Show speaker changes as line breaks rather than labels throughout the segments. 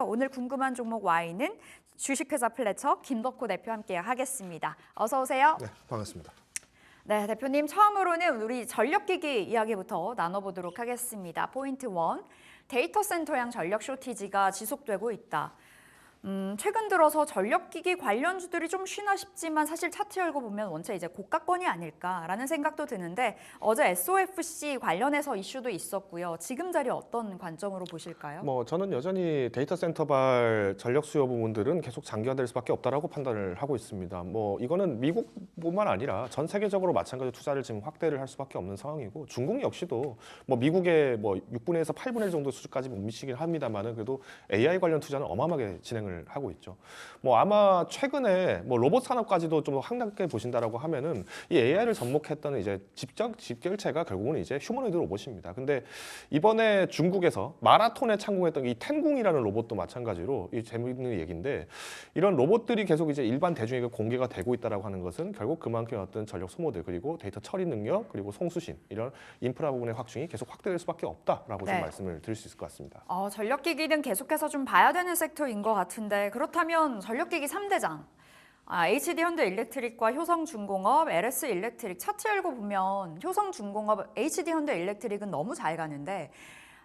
오늘 궁금한 종목 Y는 주식회사 플래처 김덕호 대표 함께 하겠습니다. 어서 오세요.
네, 반갑습니다.
네, 대표님 처음으로는 우리 전력기기 이야기부터 나눠보도록 하겠습니다. 포인트 1, 데이터 센터향 전력 쇼티지가 지속되고 있다. 최근 들어서 전력기기 관련주들이 좀 쉬나 싶지만 사실 차트 열고 보면 원체 이제 고가권이 아닐까라는 생각도 드는데 어제 SOFC 관련해서 이슈도 있었고요. 지금 자리 어떤 관점으로 보실까요?
저는 여전히 데이터 센터발 전력 수요 부분들은 계속 장기화될 수밖에 없다라고 판단을 하고 있습니다. 이거는 미국뿐만 아니라 전 세계적으로 마찬가지로 투자를 지금 확대를 할 수밖에 없는 상황이고 중국 역시도 미국의 6분의 1에서 8분의 1 정도 수준까지 못 미치긴 합니다만은 그래도 AI 관련 투자는 어마어마하게 진행을 하고 있죠. 아마 최근에 로봇 산업까지도 좀 확답게 보신다라고 하면은 이 AI를 접목했던 이제 집결체가 결국은 이제 휴머노이드 로봇입니다. 근데 이번에 중국에서 마라톤에 착공했던 이 텐궁이라는 로봇도 마찬가지로 이 재미있는 얘기인데 이런 로봇들이 계속 이제 일반 대중에게 공개가 되고 있다라고 하는 것은 결국 그만큼 어떤 전력 소모들 그리고 데이터 처리 능력 그리고 송수신 이런 인프라 부분의 확충이 계속 확대될 수밖에 없다라고 좀 말씀을 드릴 수 있을 것 같습니다.
전력기기는 계속해서 좀 봐야 되는 섹터인 것 같은데 그렇다면 전력기기 3대장 HD 현대일렉트릭과 효성중공업, LS일렉트릭 차트 열고 보면 효성중공업, HD 현대일렉트릭은 너무 잘 가는데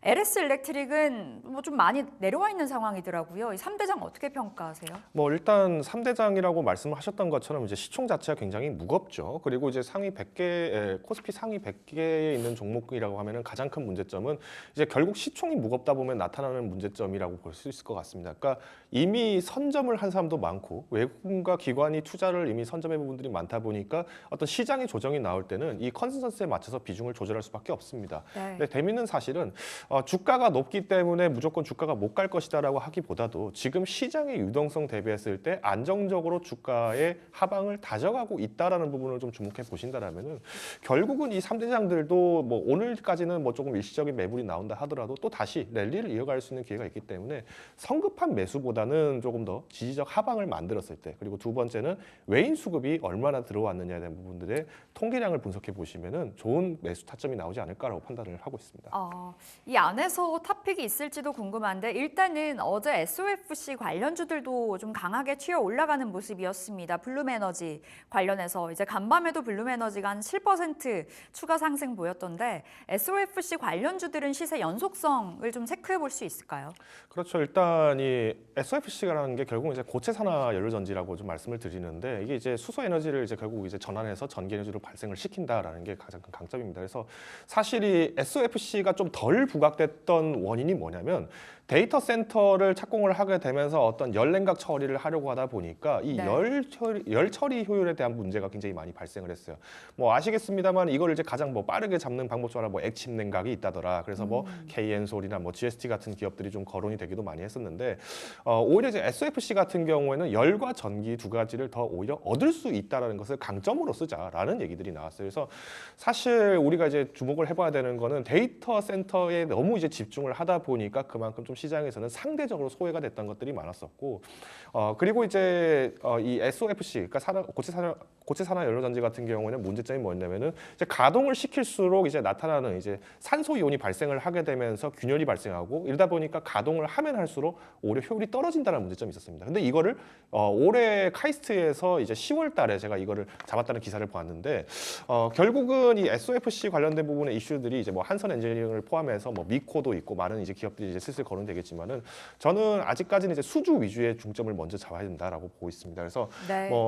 LS일렉트릭은 좀 많이 내려와 있는 상황이더라고요. 이 3대장 어떻게 평가하세요?
일단 3대장이라고 말씀을 하셨던 것처럼 이제 시총 자체가 굉장히 무겁죠. 그리고 이제 상위 100개, 코스피 상위 100개에 있는 종목이라고 하면은 가장 큰 문제점은 이제 결국 시총이 무겁다 보면 나타나는 문제점이라고 볼 수 있을 것 같습니다. 그러니까 이미 선점을 한 사람도 많고 외국인과 기관이 투자를 이미 선점해 본 부분들이 많다 보니까 어떤 시장의 조정이 나올 때는 이 컨센서스에 맞춰서 비중을 조절할 수밖에 없습니다.
네.
근데 재미있는 사실은 주가가 높기 때문에 무조건 주가가 못 갈 것이다라고 하기보다도 지금 시장의 유동성 대비했을 때 안정적으로 주가의 하방을 다져가고 있다라는 부분을 좀 주목해 보신다라면은 결국은 이 3대장들도 오늘까지는 조금 일시적인 매물이 나온다 하더라도 또 다시 랠리를 이어갈 수 있는 기회가 있기 때문에 성급한 매수보다는 조금 더 지지적 하방을 만들었을 때 그리고 두 번째는 외인 수급이 얼마나 들어왔느냐에 대한 부분들의 통계량을 분석해 보시면은 좋은 매수 타점이 나오지 않을까라고 판단을 하고 있습니다.
이 안에서 탑픽이 있을지도 궁금한데 일단은 어제 SOFC 관련주들도 좀 강하게 튀어 올라가는 모습이었습니다. 블룸에너지 관련해서 이제 간밤에도 블룸에너지가 한 7% 추가 상승 보였던데 SOFC 관련주들은 시세 연속성을 좀 체크해 볼 수 있을까요?
그렇죠. 일단 이 SOFC라는 게 결국 이제 고체 산화 연료전지라고 좀 말씀을 드리는데 이게 이제 수소 에너지를 이제 결국 이제 전환해서 전기 에너지로 발생을 시킨다라는 게 가장 큰 강점입니다. 그래서 사실 이 SOFC가 좀 덜 부각됐던 원인이 뭐냐면 데이터 센터를 착공을 하게 되면서 어떤 열 냉각 처리를 하려고 하다 보니까 이 열 처리 효율에 대한 문제가 굉장히 많이 발생을 했어요. 아시겠습니다만 이걸 이제 가장 빠르게 잡는 방법 중 하나 액침 냉각이 있다더라. 그래서 KN솔이나 GST 같은 기업들이 좀 거론이 되기도 많이 했었는데 오히려 이제 SOFC 같은 경우에는 열과 전기 두 가지를 더 오히려 얻을 수 있다라는 것을 강점으로 쓰자라는 얘기들이 나왔어요. 그래서 사실 우리가 이제 주목을 해봐야 되는 거는 데이터 센터에 너무 이제 집중을 하다 보니까 그만큼 좀 시장에서는 상대적으로 소외가 됐던 것들이 많았었고 그리고 이제 이 SOFC 그러니까 고체 산화 연료전지 같은 경우에는 문제점이 뭐냐면은 이제 가동을 시킬수록 이제 나타나는 이제 산소 이온이 발생을 하게 되면서 균열이 발생하고 이러다 보니까 가동을 하면 할수록 오히려 효율이 떨어진다는 문제점이 있었습니다. 근데 이거를 올해 카이스트에서 이제 10월 달에 제가 이거를 잡았다는 기사를 보았는데 결국은 이 SOFC 관련된 부분의 이슈들이 이제 한선 엔지니어링을 포함해서 미코도 있고 많은 이제 기업들이 이제 슬슬 거론되겠지만은 저는 아직까지는 이제 수주 위주의 중점을 먼저 잡아야 된다라고 보고 있습니다. 그래서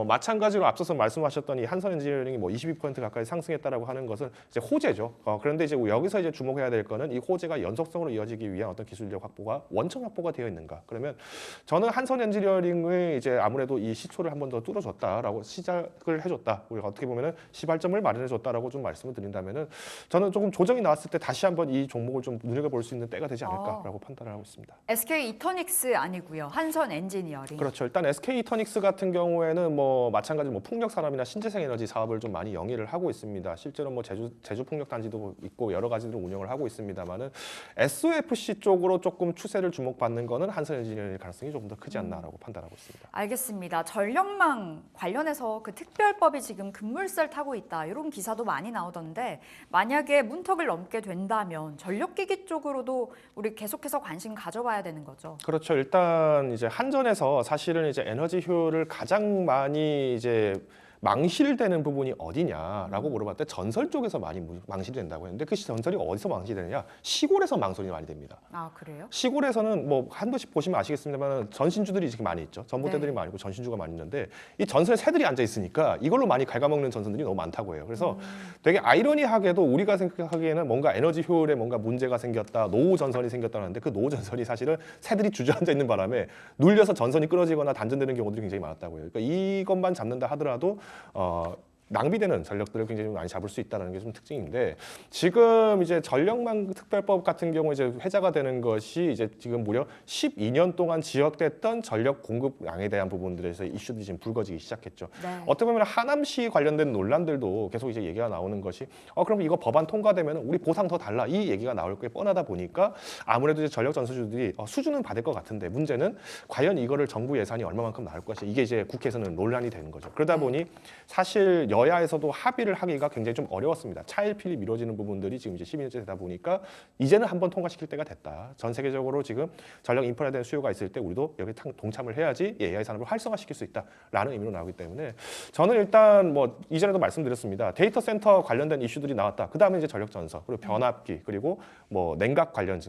마찬가지로 앞서서 말씀하셨던 이 한선 엔지니어링이 22% 가까이 상승했다라고 하는 것은 이제 호재죠. 그런데 이제 여기서 이제 주목해야 될 거는 이 호재가 연속성으로 이어지기 위한 어떤 기술력 확보가 원천 확보가 되어 있는가. 그러면 저는 한선 엔지니어링의 이제 아무래도 이 시초를 한 번 더 뚫어줬다라고 시작을 해줬다. 우리가 어떻게 보면은 시발점을 마련해줬다라고 좀 말씀을 드린다면은 저는 조금 조정이 나왔을 때 다시 한번 이 종목을 좀 눈여겨볼 수 있는 때가 되지 않을까라고 판단을 하고 있습니다.
SK 이터닉스 아니고요. 한선 엔지니어링.
그렇죠. 일단 SK 이터닉스 같은 경우에는 마찬가지로 풍력 산업에 산업이나 신재생 에너지 사업을 좀 많이 영위를 하고 있습니다. 실제로 뭐 제주 풍력 단지도 있고 여러 가지를 운영을 하고 있습니다만은 SOFC 쪽으로 조금 추세를 주목받는 거는 한선에너지의 가능성이 조금 더 크지 않나라고 판단하고 있습니다.
알겠습니다. 전력망 관련해서 그 특별법이 지금 급물살 타고 있다 이런 기사도 많이 나오던데 만약에 문턱을 넘게 된다면 전력기기 쪽으로도 우리 계속해서 관심 가져봐야 되는 거죠.
그렇죠. 일단 이제 한전에서 사실은 이제 에너지 효율을 가장 많이 이제 망실되는 부분이 어디냐라고 물어봤을 때 전설 쪽에서 많이 망실된다고 했는데 그 전설이 어디서 망실되느냐? 시골에서 망설이 많이 됩니다.
아 그래요?
시골에서는 뭐 한 번씩 보시면 아시겠습니다만 전신주들이 지금 많이 있죠. 전봇대들이
네.
많이 있고 전신주가 많이 있는데 이 전선에 새들이 앉아 있으니까 이걸로 많이 갉아먹는 전선들이 너무 많다고 해요. 그래서 되게 아이러니하게도 우리가 생각하기에는 뭔가 에너지 효율에 뭔가 문제가 생겼다, 노후 전선이 생겼다는데 그 노후 전선이 사실은 새들이 주저앉아 있는 바람에 눌려서 전선이 끊어지거나 단전되는 경우들이 굉장히 많았다고 해요. 그러니까 이것만 잡는다 하더라도 낭비되는 전력들을 굉장히 많이 잡을 수 있다는 게 좀 특징인데 지금 이제 전력망 특별법 같은 경우 이제 회자가 되는 것이 이제 지금 무려 12년 동안 지역됐던 전력 공급량에 대한 부분들에서 이슈들이 지금 불거지기 시작했죠.
네.
어떻게 보면 하남시 관련된 논란들도 계속 이제 얘기가 나오는 것이 그럼 이거 법안 통과되면 우리 보상 더 달라 이 얘기가 나올 게 뻔하다 보니까 아무래도 이제 전력 전수주들이 수주는 받을 것 같은데 문제는 과연 이거를 정부 예산이 얼마만큼 나올 것이 이게 이제 국회에서는 논란이 되는 거죠. 그러다 보니 사실 여야에서도 합의를 하기가 굉장히 좀 어려웠습니다. 차일피일 미뤄지는 부분들이 지금 이제 12년째 되다 보니까 이제는 한번 통과시킬 때가 됐다. 전 세계적으로 지금 전력 인프라에 대한 수요가 있을 때 우리도 여기 동참을 해야지 AI 산업을 활성화시킬 수 있다라는 의미로 나오기 때문에 저는 일단 뭐 이전에도 말씀드렸습니다. 데이터 센터 관련된 이슈들이 나왔다. 그다음에 이제 전력 전서 그리고 변압기 그리고 뭐 냉각 관련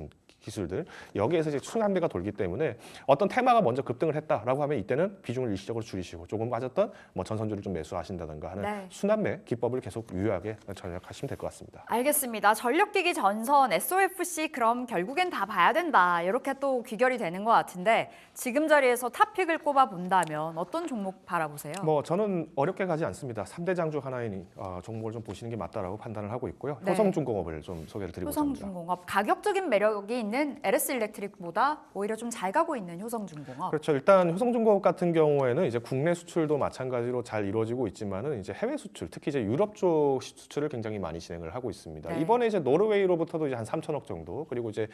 기술들 여기에서 이제 순환배가 돌기 때문에 어떤 테마가 먼저 급등을 했다라고 하면 이때는 비중을 일시적으로 줄이시고 조금 빠졌던 뭐 전선주를 좀 매수하신다든가 하는
네.
순환배 기법을 계속 유효하게 전략하시면 될 것 같습니다.
알겠습니다. 전력기기 전선 SOFC 그럼 결국엔 다 봐야 된다 이렇게 또 귀결이 되는 것 같은데 지금 자리에서 탑픽을 꼽아 본다면 어떤 종목 바라보세요?
뭐 저는 어렵게 가지 않습니다. 3대 장주 하나인 종목을 좀 보시는 게 맞다라고 판단을 하고 있고요.
네.
효성중공업을 좀 소개를 드리고자 합니다.
효성중공업 가격적인 매력이 있는 LS일렉트릭보다 오히려 좀 잘 가고 있는 효성중공업.
그렇죠. 일단 효성중공업 같은 경우에는 이제 국내 수출도 마찬가지로 잘 이루어지고 있지만은 이제 해외 수출, 특히 이제 유럽 쪽 수출을 굉장히 많이 진행을 하고 있습니다.
네.
이번에 이제 노르웨이로부터도 이제 한 3천억 정도, 그리고 이제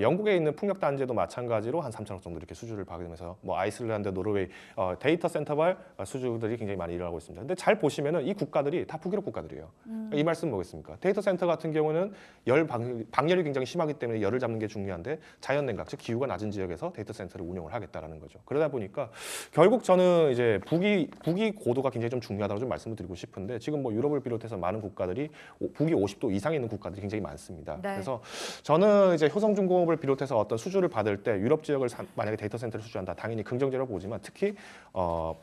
영국에 있는 풍력 단지도 마찬가지로 한 3천억 정도 이렇게 수주를 받으면서 뭐 아이슬란드, 노르웨이 데이터 센터발 수주들이 굉장히 많이 일어나고 있습니다. 근데 잘 보시면은 이 국가들이 다 북유럽 국가들이에요. 이 말씀 뭐겠습니까? 데이터 센터 같은 경우는 방열이 굉장히 심하기 때문에 열을 잡는 게 중요한데 자연 냉각, 즉 기후가 낮은 지역에서 데이터 센터를 운영을 하겠다라는 거죠. 그러다 보니까 결국 저는 이제 북위 고도가 굉장히 좀 중요하다고 좀 말씀을 드리고 싶은데 지금 뭐 유럽을 비롯해서 많은 국가들이 북위 50도 이상에 있는 국가들이 굉장히 많습니다.
네.
그래서 저는 이제 효성중공업을 비롯해서 어떤 수주를 받을 때 유럽 지역을 만약에 데이터 센터를 수주한다, 당연히 긍정적으로 보지만 특히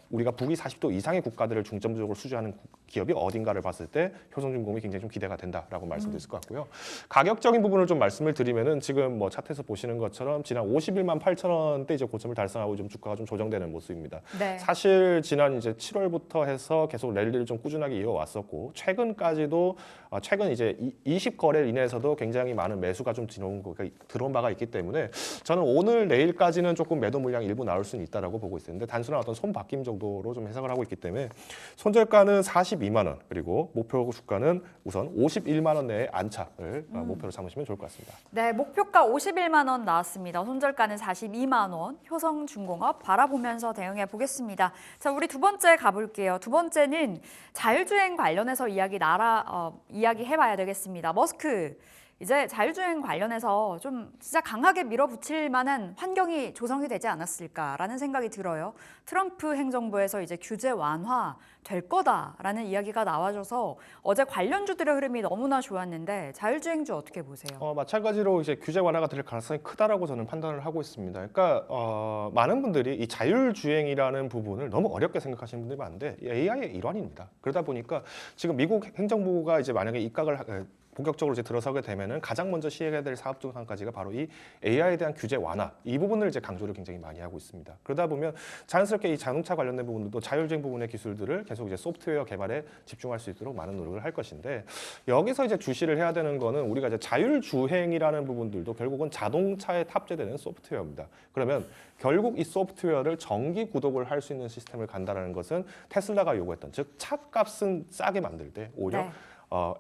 우리가 북위 40도 이상의 국가들을 중점적으로 수주하는 기업이 어딘가를 봤을 때 효성중공업이 굉장히 좀 기대가 된다라고 말씀드릴 것 같고요. 가격적인 부분을 좀 말씀을 드리면은 지금 뭐 차트에서 보시는 것처럼 지난 51만 8천 원대 이제 고점을 달성하고 좀 주가가 좀 조정되는 모습입니다.
네.
사실 지난 이제 7월부터 해서 계속 랠리를 좀 꾸준하게 이어왔었고 최근까지도 최근 이제 20거래를 인해서도 굉장히 많은 매수가 좀 들어온 바가 있기 때문에 저는 오늘 내일까지는 조금 매도 물량이 일부 나올 수는 있다라고 보고 있는데 단순한 어떤 손바뀜 정도로 좀 해석을 하고 있기 때문에 손절가는 42만 원 그리고 목표 주가는 우선 51만 원 내에 안착을 목표로 삼으시면 좋을 것 같습니다.
네, 목표가 51만 원 나왔습니다. 손절가는 42만 원. 효성중공업 바라보면서 대응해 보겠습니다. 자, 우리 두 번째 가볼게요. 두 번째는 자율주행 관련해서 이야기해봐야 되겠습니다. 머스크. 이제 자율주행 관련해서 좀 진짜 강하게 밀어붙일 만한 환경이 조성이 되지 않았을까라는 생각이 들어요. 트럼프 행정부에서 이제 규제 완화 될 거다라는 이야기가 나와줘서 어제 관련주들의 흐름이 너무나 좋았는데 자율주행주 어떻게 보세요?
마찬가지로 이제 규제 완화가 될 가능성이 크다라고 저는 판단을 하고 있습니다. 그러니까 많은 분들이 이 자율주행이라는 부분을 너무 어렵게 생각하시는 분들이 많은데 AI의 일환입니다. 그러다 보니까 지금 미국 행정부가 이제 만약에 입각을 본격적으로 이제 들어서게 되면은 가장 먼저 시행해야 될 사업 중 한 가지가 바로 이 AI에 대한 규제 완화 이 부분을 이제 강조를 굉장히 많이 하고 있습니다. 그러다 보면 자연스럽게 이 자동차 관련된 부분들도 자율주행 부분의 기술들을 계속 이제 소프트웨어 개발에 집중할 수 있도록 많은 노력을 할 것인데 여기서 이제 주시를 해야 되는 거는 우리가 이제 자율주행이라는 부분들도 결국은 자동차에 탑재되는 소프트웨어입니다. 그러면 결국 이 소프트웨어를 정기 구독을 할 수 있는 시스템을 간다는 것은 테슬라가 요구했던 즉 차값은 싸게 만들 때 오히려
네.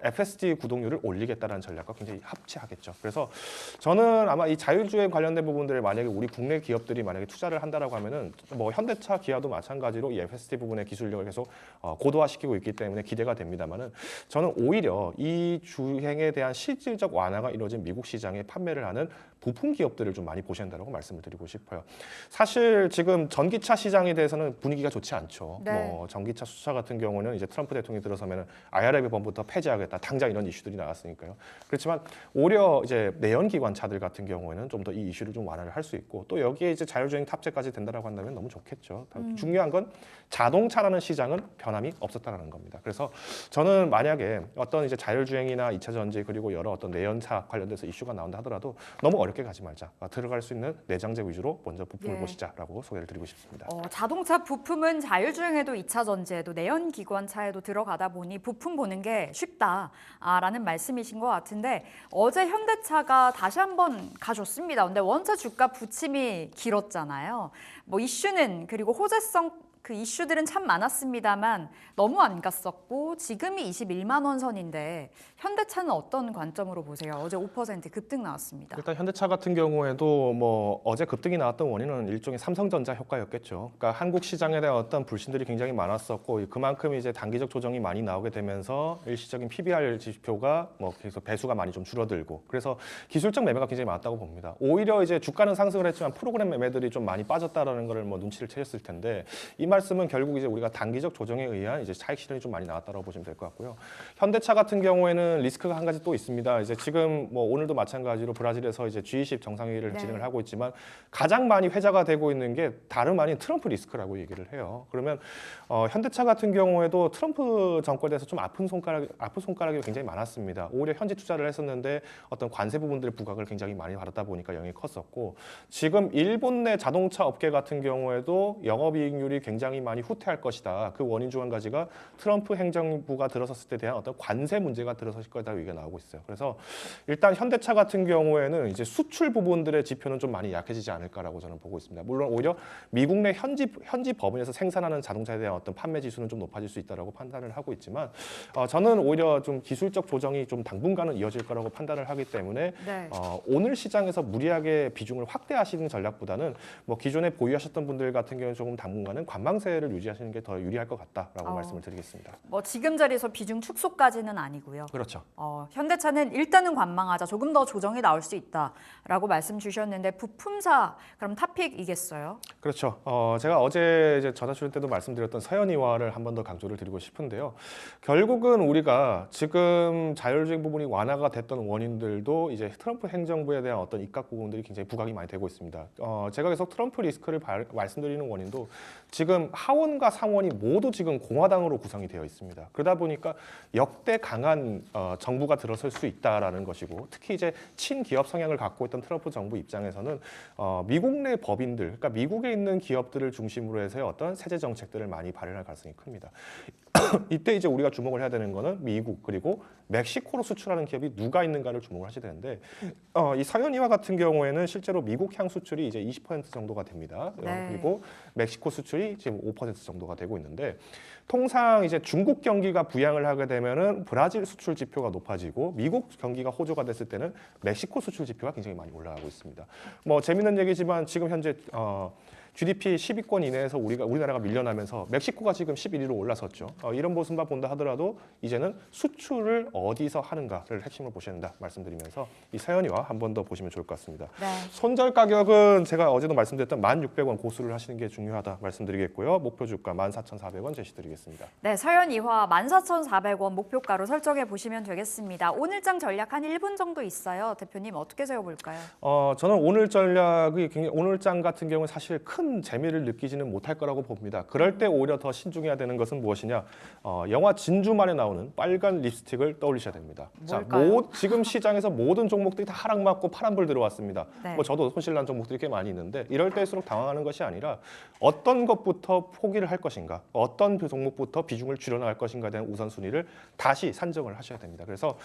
FSD 구독률을 올리겠다는 전략과 굉장히 합치하겠죠. 그래서 저는 아마 이 자율주행 관련된 부분들을 만약에 우리 국내 기업들이 만약에 투자를 한다라고 하면은 뭐 현대차, 기아도 마찬가지로 이 FSD 부분의 기술력을 계속 고도화시키고 있기 때문에 기대가 됩니다만은 저는 오히려 이 주행에 대한 실질적 완화가 이루어진 미국 시장에 판매를 하는 부품 기업들을 좀 많이 보셔야 한다고 말씀을 드리고 싶어요. 사실 지금 전기차 시장에 대해서는 분위기가 좋지 않죠.
네.
뭐 전기차 수차 같은 경우는 이제 트럼프 대통령이 들어서면 IRA 법부터 폐지하겠다. 당장 이런 이슈들이 나왔으니까요. 그렇지만 오히려 이제 내연기관차들 같은 경우에는 좀 더 이 이슈를 좀 완화를 할 수 있고 또 여기에 이제 자율주행 탑재까지 된다라고 한다면 너무 좋겠죠. 중요한 건 자동차라는 시장은 변함이 없었다는 겁니다. 그래서 저는 만약에 어떤 이제 자율주행이나 2차 전지 그리고 여러 어떤 내연차 관련돼서 이슈가 나온다 하더라도 너무 어렵게 가지 말자. 들어갈 수 있는 내장재 위주로 먼저 부품을
예.
보시자라고 소개를 드리고 싶습니다.
자동차 부품은 자율주행에도 2차 전지에도 내연기관차에도 들어가다 보니 부품 보는 게 쉽다라는 말씀이신 것 같은데 어제 현대차가 다시 한번 가줬습니다. 근데 원차 주가 부침이 길었잖아요. 뭐 이슈는 그리고 호재성 그 이슈들은 참 많았습니다만 너무 안 갔었고 지금이 21만 원 선인데 현대차는 어떤 관점으로 보세요? 어제 5% 급등 나왔습니다.
일단 현대차 같은 경우에도 뭐 어제 급등이 나왔던 원인은 일종의 삼성전자 효과였겠죠. 그러니까 한국 시장에 대한 어떤 불신들이 굉장히 많았었고 그만큼 이제 단기적 조정이 많이 나오게 되면서 일시적인 PBR 지표가 뭐 계속 배수가 많이 좀 줄어들고 그래서 기술적 매매가 굉장히 많았다고 봅니다. 오히려 이제 주가는 상승을 했지만 프로그램 매매들이 좀 많이 빠졌다라는 거를 뭐 눈치를 채셨을 텐데 이 말씀은 결국 이제 우리가 단기적 조정에 의한 이제 차익 실현이 좀 많이 나왔다고 보시면 될 것 같고요. 현대차 같은 경우에는 리스크가 한 가지 또 있습니다. 이제 지금 뭐 오늘도 마찬가지로 브라질에서 이제 G20 정상회의를
네.
진행을 하고 있지만 가장 많이 회자가 되고 있는 게 다름 아닌 트럼프 리스크라고 얘기를 해요. 그러면 현대차 같은 경우에도 트럼프 정권에 대해서 좀 아픈 손가락이 굉장히 많았습니다. 오히려 현지 투자를 했었는데 어떤 관세 부분들의 부각을 굉장히 많이 받았다 보니까 영향이 컸었고 지금 일본 내 자동차 업계 같은 경우에도 영업이익률이 굉장히 많이 후퇴할 것이다. 그 원인 중 한 가지가 트럼프 행정부가 들어섰을 때 대한 어떤 관세 문제가 들어섰을 거다 얘기가 나오고 있어요. 그래서 일단 현대차 같은 경우에는 이제 수출 부분들의 지표는 좀 많이 약해지지 않을까라고 저는 보고 있습니다. 물론 오히려 미국 내 현지 법인에서 생산하는 자동차에 대한 어떤 판매 지수는 좀 높아질 수 있다라고 판단을 하고 있지만 저는 오히려 좀 기술적 조정이 좀 당분간은 이어질 거라고 판단을 하기 때문에
네.
오늘 시장에서 무리하게 비중을 확대하시는 전략보다는 뭐 기존에 보유하셨던 분들 같은 경우는 조금 당분간은 관망세를 유지하시는 게 더 유리할 것 같다라고 말씀을 드리겠습니다.
뭐 지금 자리에서 비중 축소까지는 아니고요.
그렇죠.
현대차는 일단은 관망하자. 조금 더 조정이 나올 수 있다라고 말씀 주셨는데 부품사 그럼 탑픽이겠어요?
그렇죠. 제가 어제 이제 전화 출연 때도 말씀드렸던 서현이화를 한 번 더 강조를 드리고 싶은데요. 결국은 우리가 지금 자율주행 부분이 완화가 됐던 원인들도 이제 트럼프 행정부에 대한 어떤 입각 부분들이 굉장히 부각이 많이 되고 있습니다. 제가 계속 트럼프 리스크를 말씀드리는 원인도 지금 하원과 상원이 모두 지금 공화당으로 구성이 되어 있습니다. 그러다 보니까 역대 강한 정부가 들어설 수 있다라는 것이고 특히 이제 친기업 성향을 갖고 있던 트럼프 정부 입장에서는 미국 내 법인들, 그러니까 미국에 있는 기업들을 중심으로 해서의 어떤 세제 정책들을 많이 발휘할 가능성이 큽니다. 이때 이제 우리가 주목을 해야 되는 거는 미국 그리고 멕시코로 수출하는 기업이 누가 있는가를 주목을 하셔야 되는데 이 서현이와 같은 경우에는 실제로 미국 향 수출이 이제 20% 정도가 됩니다.
네.
그리고 멕시코 수출이 지금 5% 정도가 되고 있는데 통상 이제 중국 경기가 부양을 하게 되면은 브라질 수출 지표가 높아지고 미국 경기가 호조가 됐을 때는 멕시코 수출 지표가 굉장히 많이 올라가고 있습니다. 뭐 재밌는 얘기지만 지금 현재 GDP 10위권 이내에서 우리나라가 밀려나면서 멕시코가 지금 11위로 올라섰죠. 이런 모습만 본다 하더라도 이제는 수출을 어디서 하는가를 핵심으로 보셔야 된다 말씀드리면서 이 서현이와 한 번 더 보시면 좋을 것 같습니다.
네.
손절 가격은 제가 어제도 말씀드렸던 1,600원 고수를 하시는 게 중요하다 말씀드리겠고요. 목표 주가 14,400원 제시드리겠습니다.
네, 서현이화 14,400원 목표가로 설정해 보시면 되겠습니다. 오늘장 전략 한 1분 정도 있어요. 대표님 어떻게 세워볼까요?
저는 오늘 전략이 오늘장 같은 경우는 사실 큰 큰 재미를 느끼지는 못할 거라고 봅니다. 그럴 때 오히려 더 신중해야 되는 것은 무엇이냐? 영화 진주만에 나오는 빨간 립스틱을 떠올리셔야 됩니다.
뭘까요?
지금 시장에서 모든 종목들이 다 하락맞고 파란불 들어왔습니다.
네.
뭐 저도 손실난 종목들이 꽤 많이 있는데 이럴 때일수록 당황하는 것이 아니라 어떤 것부터 포기를 할 것인가, 어떤 종목부터 비중을 줄여나갈 것인가에 대한 우선순위를 다시 산정을 하셔야 됩니다. 그래서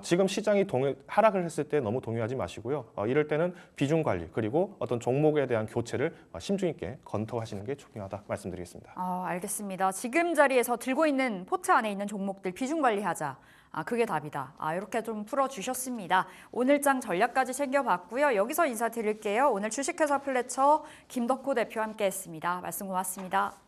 지금 시장이 하락을 했을 때 너무 동요하지 마시고요. 이럴 때는 비중 관리 그리고 어떤 종목에 대한 교체를 심중 있게 검토하시는 게 중요하다 말씀드리겠습니다.
알겠습니다. 지금 자리에서 들고 있는 포트 안에 있는 종목들 비중 관리하자. 그게 답이다. 이렇게 좀 풀어주셨습니다. 오늘장 전략까지 챙겨봤고요. 여기서 인사드릴게요. 오늘 주식회사 플래처 김덕호 대표 함께했습니다. 말씀 고맙습니다.